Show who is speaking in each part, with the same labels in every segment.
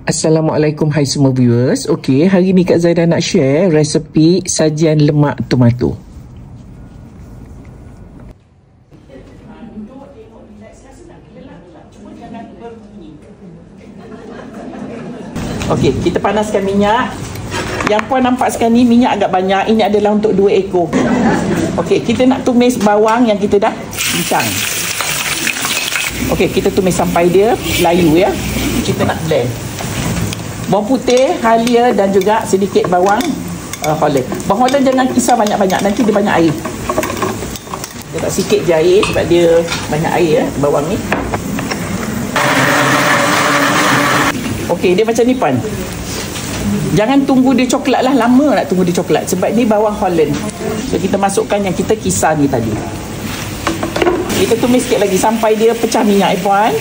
Speaker 1: Assalamualaikum, hai semua viewers. Okey, hari ni Kak Zaidah nak share resepi sajian lemak tomato. Okey, kita panaskan minyak. Yang puan nampak sekarang ni minyak agak banyak. Ini adalah untuk 2 ekor. Okey, kita nak tumis bawang yang kita dah bincang. Okey, kita tumis sampai dia layu ya. Kita nak blend. Bawang putih, halia dan juga sedikit bawang Holland. Bawang Holland jangan kisar banyak-banyak, nanti dia banyak air. Letak sikit je air sebab dia banyak air ya, bawang ni. Okey, dia macam ni puan. Jangan tunggu dia coklat lah, lama nak tunggu dia coklat sebab ni bawang Holland. So kita masukkan yang kita kisar ni tadi. Kita tumis sikit lagi sampai dia pecah minyak puan.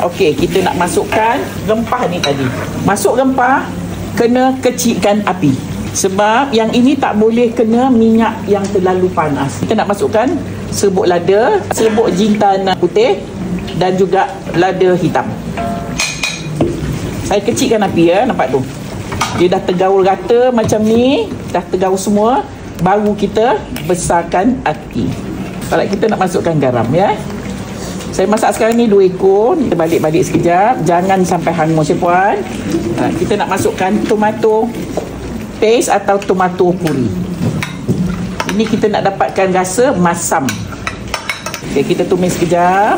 Speaker 1: Okey, kita nak masukkan rempah ni tadi. Masuk rempah, kena kecilkan api. Sebab yang ini tak boleh kena minyak yang terlalu panas. Kita nak masukkan serbuk lada, serbuk jintan putih dan juga lada hitam. Saya kecilkan api ya, nampak tu. Dia dah tergaul rata macam ni, dah tergaul semua, baru kita besarkan api. Kalau kita nak masukkan garam ya. Saya masak sekarang ni 2 ekor. Kita balik-balik sekejap. Jangan sampai hangus ya puan. Kita nak masukkan tomato paste atau tomato puri. Ini kita nak dapatkan rasa masam. Okay, kita tumis sekejap.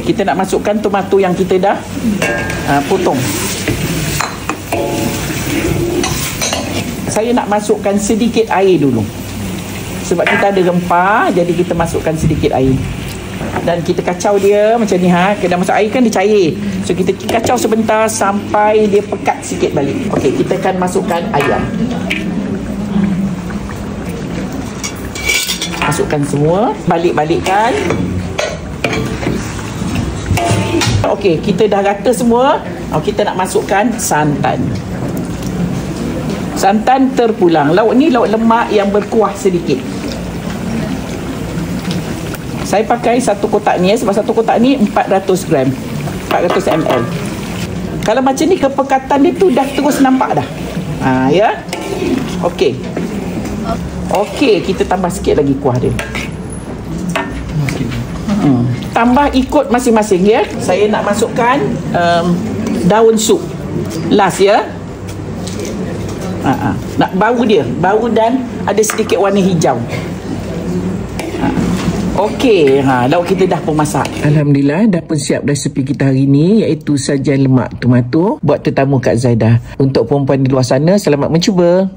Speaker 1: Kita nak masukkan tomato yang kita dah potong. Saya nak masukkan sedikit air dulu. Sebab kita ada rempah, jadi kita masukkan sedikit air. Dan kita kacau dia macam ni ha. Kita masuk air kan dia cair. So kita kacau sebentar sampai dia pekat sikit balik. Okey, kita akan masukkan ayam. Masukkan semua, balik-balikkan. Okey, kita dah rata semua. Kita nak masukkan santan. Santan terpulang. Lauk ni lauk lemak yang berkuah sedikit. Saya pakai satu kotak ni sebab satu kotak ni 400 gram. 400 ml. Kalau macam ni kepekatan dia tu dah terus nampak dah. Ya. Okey. Okey, kita tambah sikit lagi kuah dia. Tambah ikut masing-masing ya. Saya nak masukkan daun sup. Last ya. Nak bau dia, bau dan ada sedikit warna hijau. Okey, lauk kita dah pun masak. Alhamdulillah, dah pun siap resepi kita hari ni, iaitu sajian lemak tomato buat tetamu Kak Zaidah. Untuk perempuan di luar sana, selamat mencuba.